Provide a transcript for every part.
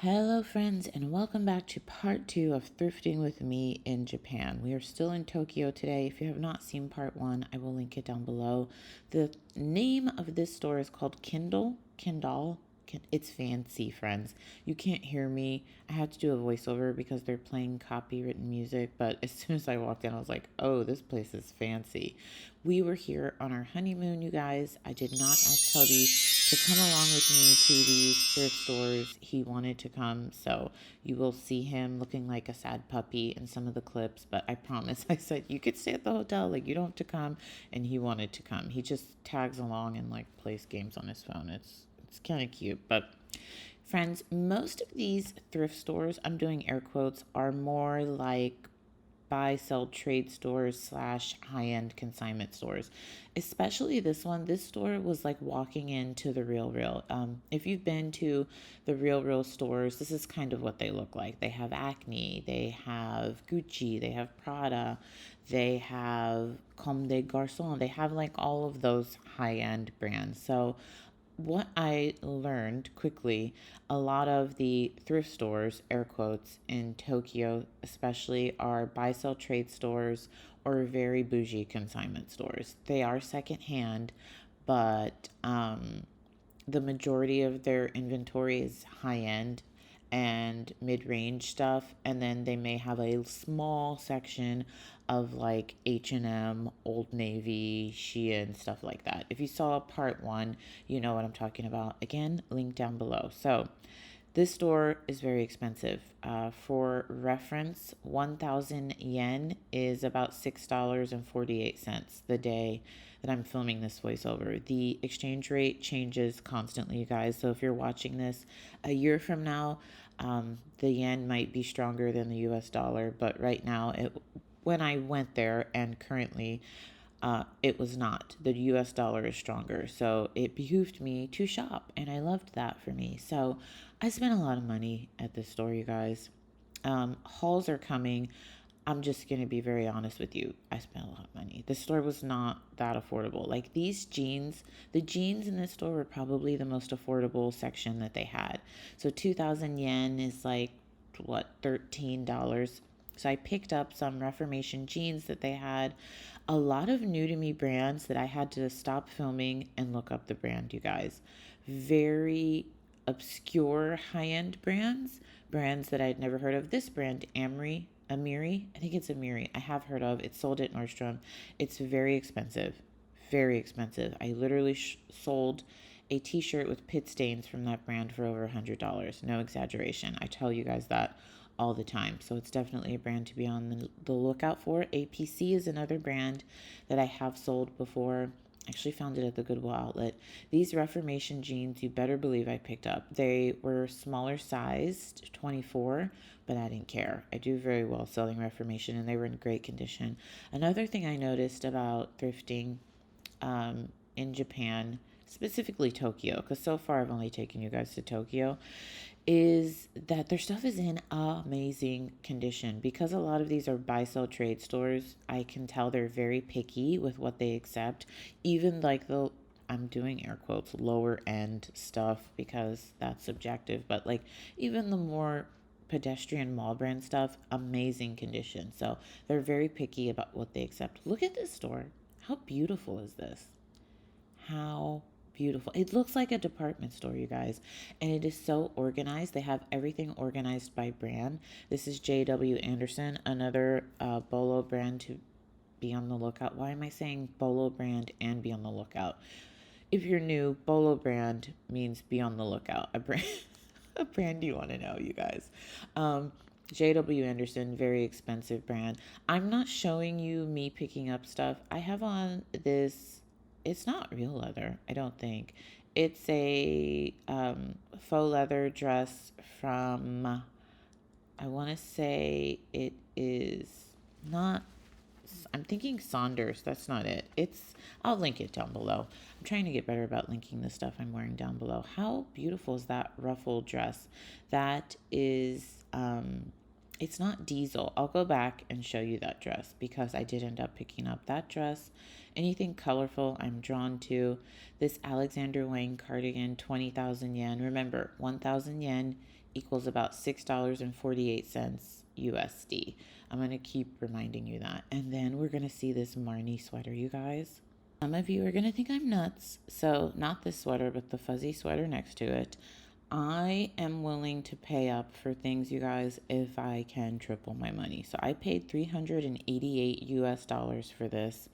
Hello, friends, and welcome back to part two of Thrifting with me in Japan. We are still in Tokyo today. If you have not seen part one, I will link it down below. The name of this store is called Kindle. It's fancy, friends. You can't hear me. I had to do a voiceover because they're playing copywritten music, but as soon as I walked in, I was like, oh, this place is fancy. We were here on our honeymoon, you guys. I did not ask Cody to come along with me to these thrift stores. He wanted to come, so you will see him looking like a sad puppy in some of the clips, but I promise, I said, you could stay at the hotel, like, you don't have to come, and he wanted to come. He just tags along and, like, plays games on his phone. It's kind of cute, but friends, most of these thrift stores, I'm doing air quotes, are more like buy, sell, trade stores slash high-end consignment stores. Especially this one. This store was like walking into the Real. If you've been to the Real stores, this is kind of what they look like. They have Acne, they have Gucci, they have Prada, they have Comme des Garçons, they have like all of those high-end brands. So what I learned quickly, a lot of the thrift stores, air quotes, in Tokyo especially, are buy sell trade stores or very bougie consignment stores. They are secondhand, but the majority of their inventory is high end and mid-range stuff, and then they may have a small section of like H&M, Old Navy, Shein, stuff like that. If you saw part one, you know what I'm talking about. Again, link down below. So this store is very expensive. For reference, 1,000 yen is about $6.48 the day that I'm filming this voiceover. The exchange rate changes constantly, you guys. So if you're watching this a year from now, the yen might be stronger than the US dollar, but right now, when I went there and currently, it was not. The US dollar is stronger. So it behooved me to shop, and I loved that for me. So I spent a lot of money at this store, you guys. Hauls are coming. I'm just going to be very honest with you. I spent a lot of money. The store was not that affordable. Like these jeans, the jeans in this store were probably the most affordable section that they had. So 2,000 yen is like, what, $13. So I picked up some Reformation jeans that they had. A lot of new to me brands that I had to stop filming and look up the brand, you guys. Very obscure high-end brands that I'd never heard of. This brand, Amiri, I think it's Amiri. I have heard of. It's sold at Nordstrom. It's very expensive. Very expensive. I literally sold a t-shirt with pit stains from that brand for over $100. No exaggeration. I tell you guys that all the time. So it's definitely a brand to be on the lookout for. APC is another brand that I have sold before. Actually found it at the Goodwill outlet. These Reformation jeans, you better believe I picked up. They were smaller sized, 24, but I didn't care. I do very well selling Reformation, and they were in great condition. Another thing I noticed about thrifting in Japan, specifically Tokyo, because so far I've only taken you guys to Tokyo, is that their stuff is in amazing condition. Because a lot of these are buy sell trade stores, I can tell they're very picky with what they accept. Even like the, I'm doing air quotes, lower end stuff because that's subjective, but like even the more pedestrian mall brand stuff, amazing condition. So they're very picky about what they accept. Look at this store. How beautiful is this? How beautiful. It looks like a department store, you guys, and it is so organized. They have everything organized by brand. This is J.W. Anderson, another Bolo brand to be on the lookout. Why am I saying Bolo brand and be on the lookout? If you're new, Bolo brand means be on the lookout. A brand, a brand you want to know, you guys. J.W. Anderson, very expensive brand. I'm not showing you me picking up stuff. I have on this, it's not real leather, I don't think. It's a faux leather dress from, I want to say it is not, I'm thinking Saunders. That's not it. I'll link it down below. I'm trying to get better about linking the stuff I'm wearing down below. How beautiful is that ruffled dress? That is, it's not diesel. I'll go back and show you that dress because I did end up picking up that dress. Anything colorful, I'm drawn to. This Alexander Wang cardigan, 20,000 yen. Remember, 1,000 yen equals about $6.48 USD. I'm going to keep reminding you that. And then we're going to see this Marni sweater, you guys. Some of you are going to think I'm nuts. So, not this sweater, but the fuzzy sweater next to it. I am willing to pay up for things, you guys, if I can triple my money. So, I paid 388 US dollars for this.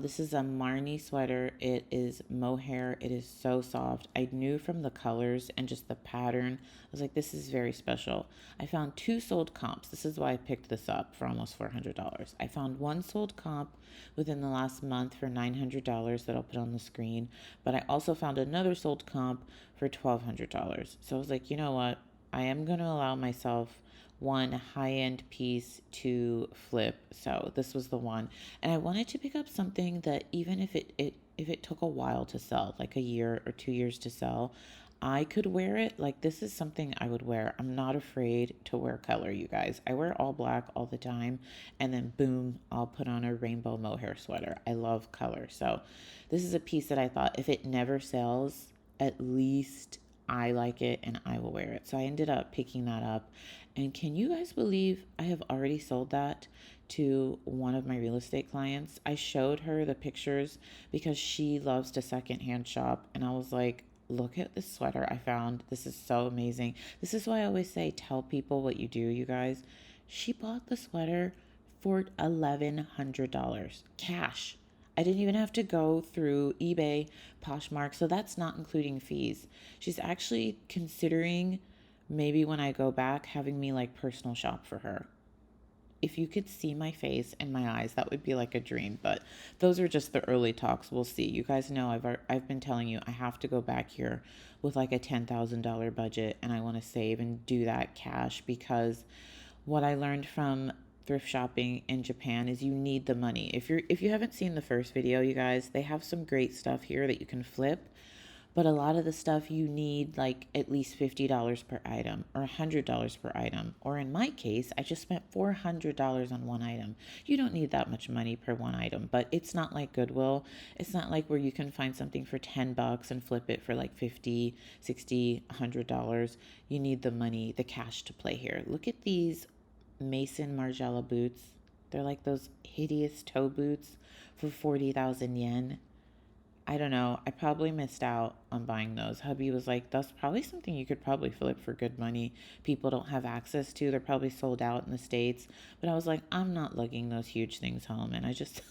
This is a Marni sweater. It is mohair. It is so soft. I knew from the colors and just the pattern. I was like, this is very special. I found 2 sold comps. This is why I picked this up for almost $400. I found 1 sold comp within the last month for $900 that I'll put on the screen. But I also found another sold comp for $1,200. So I was like, you know what? I am going to allow myself one high-end piece to flip. So this was the one. And I wanted to pick up something that even if it took a while to sell, like a year or 2 years to sell, I could wear it. Like, this is something I would wear. I'm not afraid to wear color, you guys. I wear all black all the time, and then boom, I'll put on a rainbow mohair sweater. I love color. So this is a piece that I thought if it never sells, at least I like it and I will wear it. So I ended up picking that up. And can you guys believe I have already sold that to one of my real estate clients? I showed her the pictures because she loves to secondhand shop. And I was like, look at this sweater I found. This is so amazing. This is why I always say, tell people what you do, you guys. She bought the sweater for $1,100 cash. I didn't even have to go through eBay, Poshmark, so that's not including fees. She's actually considering maybe when I go back having me like personal shop for her. If you could see my face and my eyes, that would be like a dream. But those are just the early talks. We'll see. You guys know I've been telling you I have to go back here with like a $10,000 budget, and I want to save and do that cash because what I learned from thrift shopping in Japan is you need the money. If you haven't seen the first video, you guys, they have some great stuff here that you can flip. But a lot of the stuff you need like at least $50 per item or $100 per item. Or in my case, I just spent $400 on one item. You don't need that much money per one item, but it's not like Goodwill. It's not like where you can find something for $10 and flip it for like 50, 60, $100. You need the money, the cash to play here. Look at these Mason Margiela boots. They're like those hideous toe boots for 40,000 yen. I don't know. I probably missed out on buying those. Hubby was like, that's probably something you could probably flip for good money. People don't have access to. They're probably sold out in the States. But I was like, I'm not lugging those huge things home. And I just,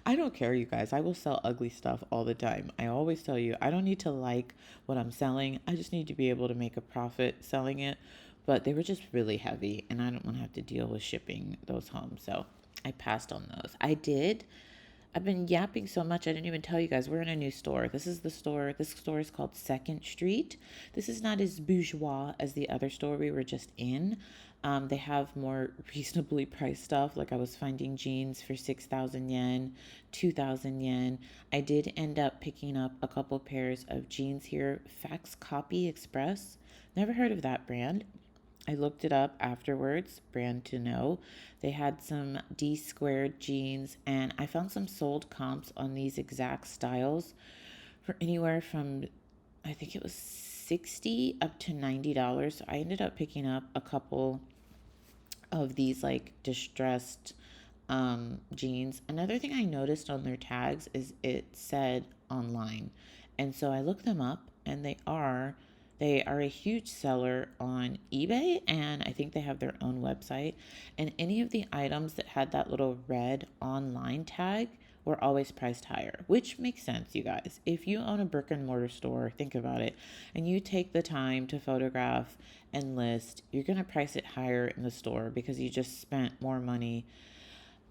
I don't care, you guys. I will sell ugly stuff all the time. I always tell you, I don't need to like what I'm selling. I just need to be able to make a profit selling it. But they were just really heavy. And I don't want to have to deal with shipping those home. So I passed on those. I've been yapping so much, I didn't even tell you guys. We're in a new store. This is the store. This store is called Second Street. This is not as bourgeois as the other store we were just in. They have more reasonably priced stuff. Like I was finding jeans for 6,000 yen, 2,000 yen. I did end up picking up a couple pairs of jeans here. Fax Copy Express. Never heard of that brand. I looked it up afterwards, brand to know. They had some D squared jeans, and I found some sold comps on these exact styles for anywhere from, I think it was 60 up to $90. So I ended up picking up a couple of these like distressed jeans. Another thing I noticed on their tags is it said online. And so I looked them up, and they are a huge seller on eBay, and I think they have their own website. And any of the items that had that little red online tag were always priced higher, which makes sense, you guys. If you own a brick and mortar store, think about it, and you take the time to photograph and list, you're going to price it higher in the store because you just spent more money.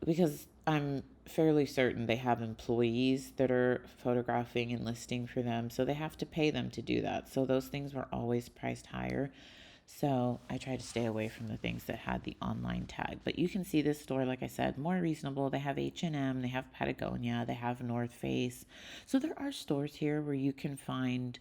Because I'm fairly certain they have employees that are photographing and listing for them, so they have to pay them to do that. So those things were always priced higher. So I try to stay away from the things that had the online tag. But you can see this store, like I said, more reasonable. They have H&M, they have Patagonia, they have North Face. So there are stores here where you can find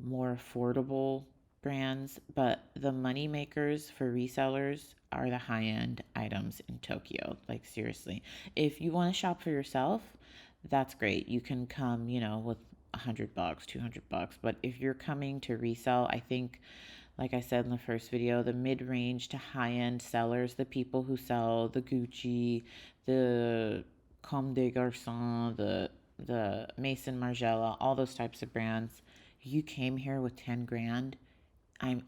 more affordable brands, but the money makers for resellers are the high end items in Tokyo. Like, seriously, if you want to shop for yourself, that's great. You can come, with $100, $200. But if you're coming to resell, I think like I said in the first video, the mid-range to high-end sellers, the people who sell the Gucci, the Comme des Garçons, the Maison Margiela, all those types of brands. You came here with 10 grand. I'm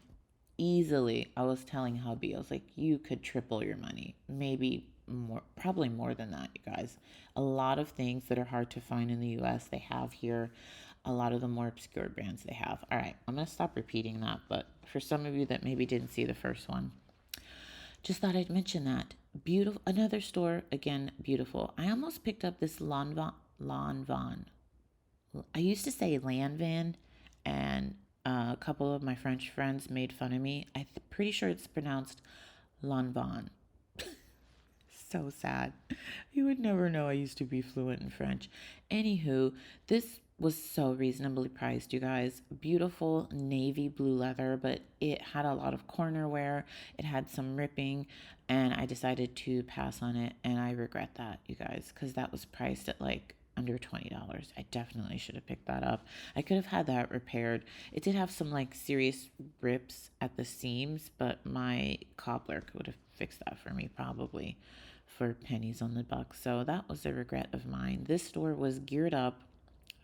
easily, I was telling hubby, I was like, you could triple your money, maybe more, probably more than that, you guys. A lot of things that are hard to find in the US, they have here. A lot of the more obscure brands they have. All right, I'm going to stop repeating that, but for some of you that maybe didn't see the first one, just thought I'd mention that. Beautiful, another store, again, beautiful. I almost picked up this Lanvin. I used to say Lanvin, and a couple of my French friends made fun of me. I'm pretty sure it's pronounced Lanvin. So sad. You would never know I used to be fluent in French. Anywho, this was so reasonably priced, you guys. Beautiful navy blue leather, but it had a lot of corner wear. It had some ripping, and I decided to pass on it, and I regret that, you guys, because that was priced at like under $20. I definitely should have picked that up. I could have had that repaired. It did have some like serious rips at the seams, but my cobbler would have fixed that for me probably for pennies on the buck. So that was a regret of mine. This store was geared up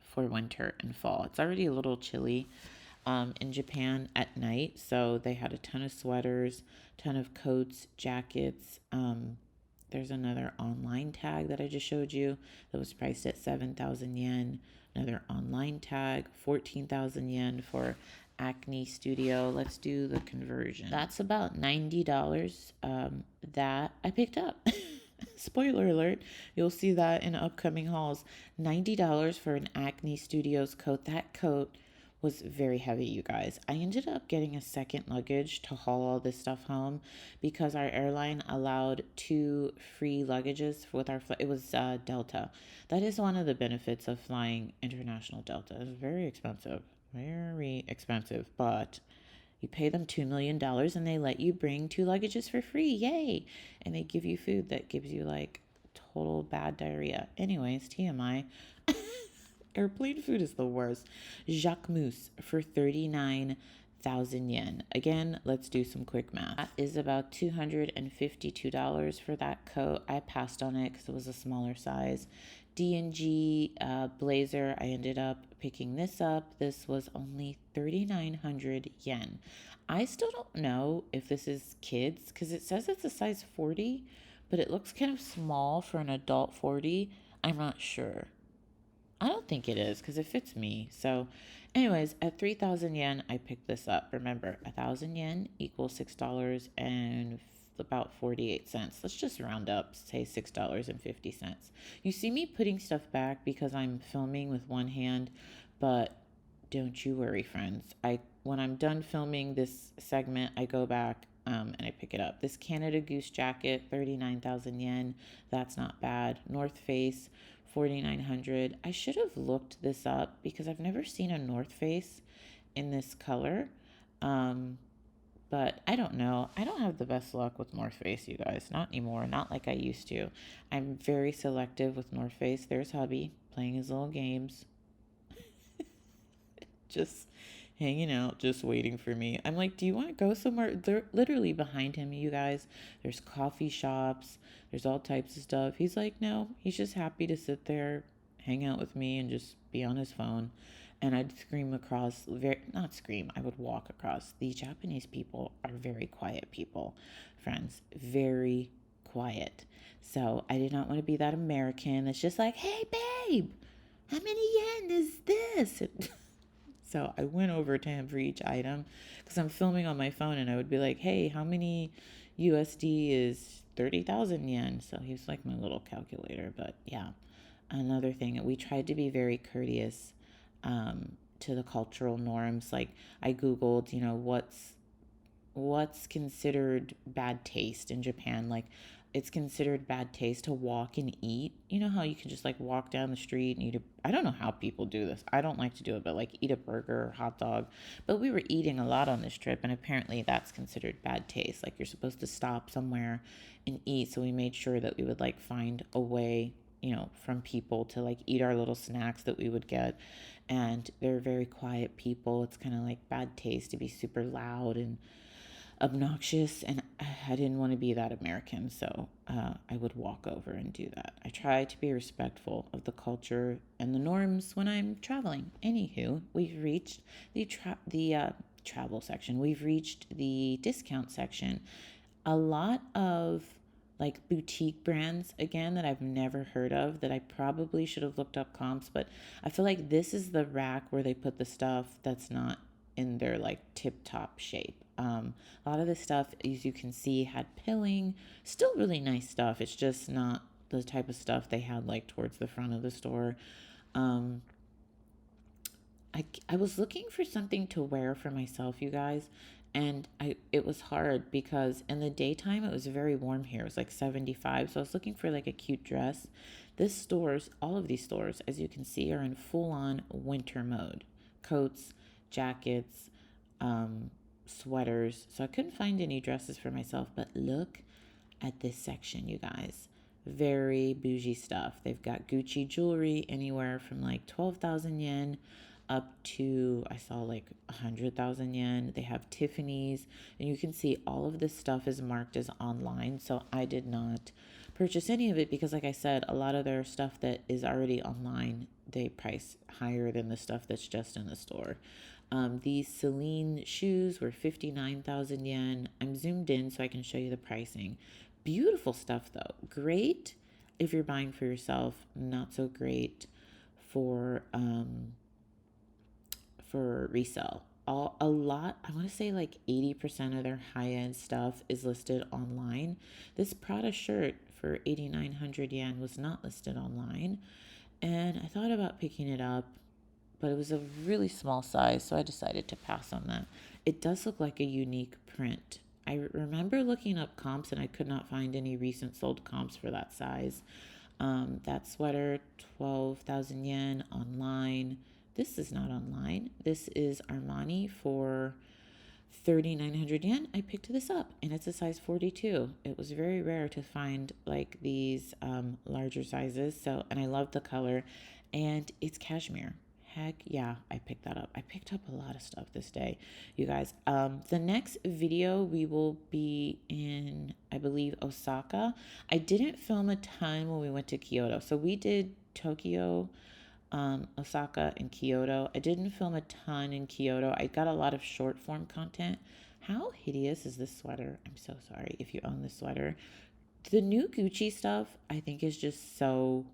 for winter and fall. It's already a little chilly in Japan at night, so they had a ton of sweaters, ton of coats, jackets. There's another online tag that I just showed you that was priced at 7,000 yen. Another online tag, 14,000 yen for Acne Studio. Let's do the conversion. That's about $90 that I picked up. Spoiler alert, you'll see that in upcoming hauls. $90 for an Acne Studios coat. That coat was very heavy, you guys. I ended up getting a second luggage to haul all this stuff home because our airline allowed 2 free luggages with our flight. It was Delta. That is one of the benefits of flying international Delta. It's very expensive, but you pay them $2 million and they let you bring 2 luggages for free. Yay! And they give you food that gives you like total bad diarrhea. Anyways, TMI. Airplane food is the worst. Jacquemus for 39,000 yen. Again, let's do some quick math. That is about $252 for that coat. I passed on it because it was a smaller size. D&G blazer, I ended up picking this up. This was only 3,900 yen. I still don't know if this is kids because it says it's a size 40, but it looks kind of small for an adult 40. I'm not sure. I don't think it is because it fits me. So anyways, at 3,000 yen, I picked this up. Remember, 1,000 yen equals $6 and about 48 cents. Let's just round up, say $6.50. You see me putting stuff back because I'm filming with one hand, but don't you worry, friends. When I'm done filming this segment, I go back and I pick it up. This Canada Goose jacket, 39,000 yen. That's not bad. North Face, 4,900. I should have looked this up because I've never seen a North Face in this color. But I don't know. I don't have the best luck with North Face, you guys. Not anymore. Not like I used to. I'm very selective with North Face. There's hubby playing his little games. Just hanging out, just waiting for me. I'm like, do you want to go somewhere? They're literally behind him, you guys. There's coffee shops. There's all types of stuff. He's like, no, he's just happy to sit there, hang out with me, and just be on his phone. And I'd scream across, not scream, I would walk across. The Japanese people are very quiet people, friends. Very quiet. So I did not want to be that American that's just like, hey, babe, how many yen is this? So I went over to him for each item because I'm filming on my phone and I would be like, hey, how many USD is 30,000 yen? So he was like my little calculator. But yeah, another thing, we tried to be very courteous to the cultural norms. Like I Googled, what's considered bad taste in Japan. Like it's considered bad taste to walk and eat. You know how you can just like walk down the street and eat I don't know how people do this. I don't like to do it, but like eat a burger or hot dog. But we were eating a lot on this trip and apparently that's considered bad taste. Like you're supposed to stop somewhere and eat. So we made sure that we would like find a way, from people to like eat our little snacks that we would get. and they're very quiet people. It's kind of like bad taste to be super loud and obnoxious, and I didn't want to be that American, so I would walk over and do that. I try to be respectful of the culture and the norms when I'm traveling. Anywho, we've reached the travel section. We've reached the discount section. A lot of like boutique brands again that I've never heard of that I probably should have looked up comps, but I feel like this is the rack where they put the stuff that's not in their like tip top shape. A lot of this stuff, as you can see, had pilling, still really nice stuff. It's just not the type of stuff they had like towards the front of the store. Um, I was looking for something to wear for myself, you guys, and it was hard because in the daytime it was very warm here. It was like 75, so I was looking for like a cute dress. All of these stores, as you can see, are in full-on winter mode. Coats, jackets, um, sweaters. So I couldn't find any dresses for myself, but look at this section, you guys. Very bougie stuff. They've got Gucci jewelry anywhere from like 12,000 yen up to, I saw like 100,000 yen. They have Tiffany's, and you can see all of this stuff is marked as online. So I did not purchase any of it because, like I said, a lot of their stuff that is already online, they price higher than the stuff that's just in the store. These Celine shoes were 59,000 yen. I'm zoomed in so I can show you the pricing. Beautiful stuff though. Great if you're buying for yourself, not so great for resale. A lot, I want to say like 80% of their high-end stuff is listed online. This Prada shirt for 8,900 yen was not listed online, and I thought about picking it up, but it was a really small size, so I decided to pass on that. It does look like a unique print. I remember looking up comps and I could not find any recent sold comps for that size. That sweater, 12,000 yen online. This is not online. This is Armani for 3,900 yen. I picked this up and it's a size 42. It was very rare to find like these larger sizes. So, and I love the color, and it's cashmere. Heck yeah, I picked that up. I picked up a lot of stuff this day, you guys. The next video we will be in, I believe, Osaka. I didn't film a ton when we went to Kyoto. So we did Tokyo, Osaka, and Kyoto. I didn't film a ton in Kyoto. I got a lot of short form content. How hideous is this sweater? I'm so sorry if you own this sweater. The new Gucci stuff, I think, is just so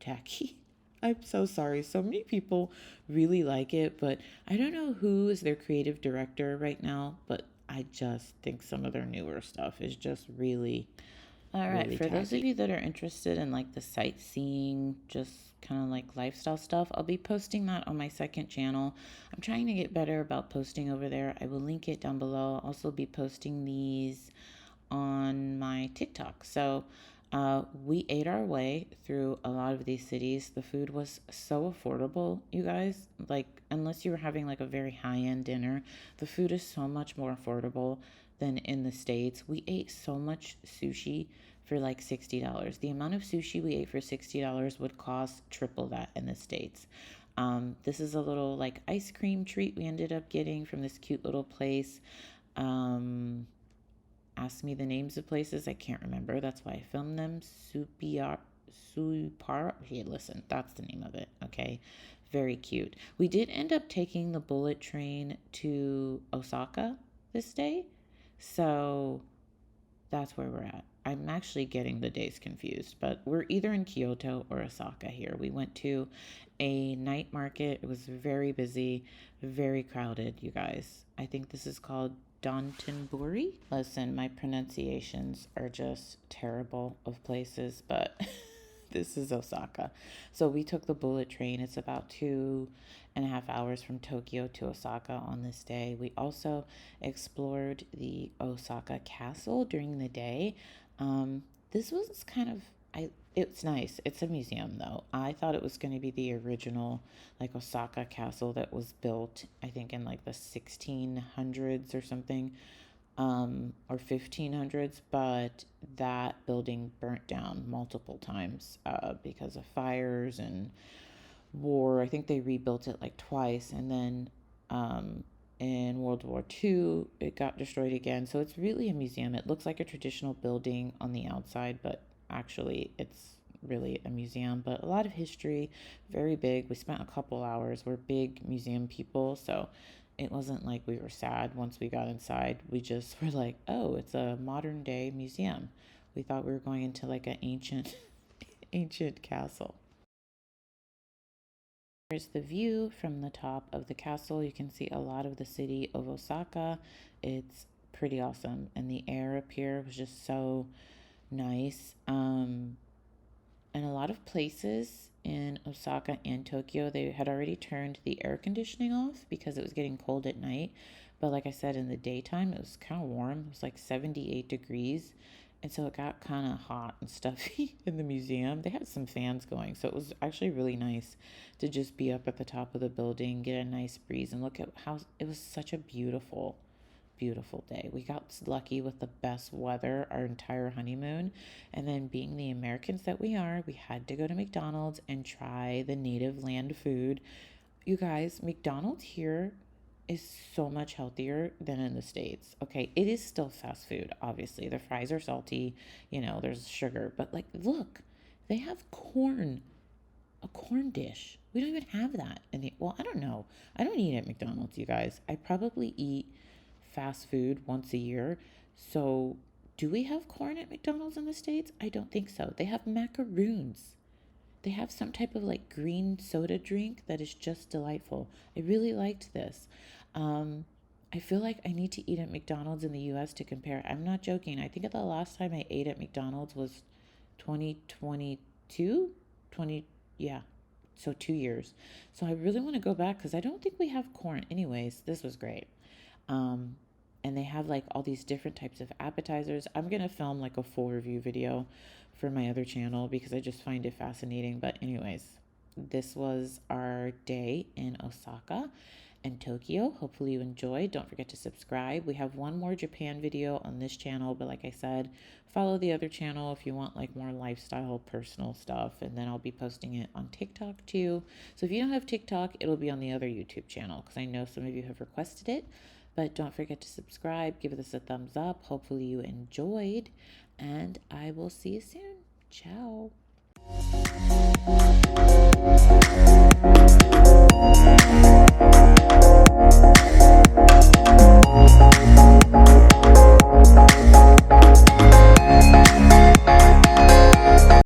tacky. I'm so sorry. So many people really like it, but I don't know who is their creative director right now, but I just think some of their newer stuff is just really, all right, really for tacky. Those of you that are interested in like the sightseeing, just kind of like lifestyle stuff, I'll be posting that on my second channel. I'm trying to get better about posting over there. I will link it down below. I'll also be posting these on my TikTok. So we ate our way through a lot of these cities. The food was so affordable, you guys. Like, unless you were having like a very high-end dinner, the food is so much more affordable than in the States. We ate so much sushi for like $60. The amount of sushi we ate for $60 would cost triple that in the States. This is a little like ice cream treat we ended up getting from this cute little place. Ask me the names of places, I can't remember. That's why I filmed them. Supar. Hey, listen, that's the name of it. Okay, very cute. We did end up taking the bullet train to Osaka this day, so that's where we're at. I'm actually getting the days confused, but we're either in Kyoto or Osaka here. We went to a night market. It was very busy, very crowded, you guys. I think this is called Downtonbury. Listen, my pronunciations are just terrible of places, but this is Osaka. So we took the bullet train. It's about 2.5 hours from Tokyo to Osaka on this day. We also explored the Osaka Castle during the day. This was kind of, it's nice. It's a museum though. I thought it was going to be the original like Osaka Castle that was built, I think in like the 1600s or something, or 1500s, but that building burnt down multiple times because of fires and war. I think they rebuilt it like twice, and then in World War II, it got destroyed again. So it's really a museum. It looks like a traditional building on the outside, but actually, it's really a museum. But a lot of history, very big. We spent a couple hours. We're big museum people, so it wasn't like we were sad once we got inside. We just were like, oh, it's a modern day museum. We thought we were going into like an ancient ancient castle. Here's the view from the top of the castle. You can see a lot of the city of Osaka. It's pretty awesome. And the air up here was just so nice. And a lot of places in Osaka and Tokyo, they had already turned the air conditioning off because it was getting cold at night. But like I said, in the daytime, it was kind of warm. It was like 78 degrees. And so it got kind of hot and stuffy in the museum. They had some fans going. So it was actually really nice to just be up at the top of the building, get a nice breeze, and look at how it was such a beautiful beautiful day. We got lucky with the best weather our entire honeymoon. And then, being the Americans that we are, we had to go to McDonald's and try the native land food. You guys, McDonald's here is so much healthier than in the States. Okay, it is still fast food, obviously. The fries are salty, there's sugar, but like, look, they have corn, a corn dish. We don't even have that well, I don't know. I don't eat at McDonald's, you guys. I probably eat fast food once a year. So, do we have corn at McDonald's in the States? I don't think so. They have macaroons. They have some type of like green soda drink that is just delightful. I really liked this. I feel like I need to eat at McDonald's in the US to compare. I'm not joking. I think the last time I ate at McDonald's was 2022? 20, yeah. So 2 years. So I really want to go back because I don't think we have corn. Anyways, this was great. Um, and they have like all these different types of appetizers. I'm going to film like a full review video for my other channel because I just find it fascinating. But, anyways, this was our day in Osaka and Tokyo. Hopefully, you enjoyed. Don't forget to subscribe. We have one more Japan video on this channel, but like I said, follow the other channel if you want like more lifestyle, personal stuff. And then I'll be posting it on TikTok too. So if you don't have TikTok, it'll be on the other YouTube channel because I know some of you have requested it. But don't forget to subscribe, give this a thumbs up. Hopefully you enjoyed, and I will see you soon. Ciao.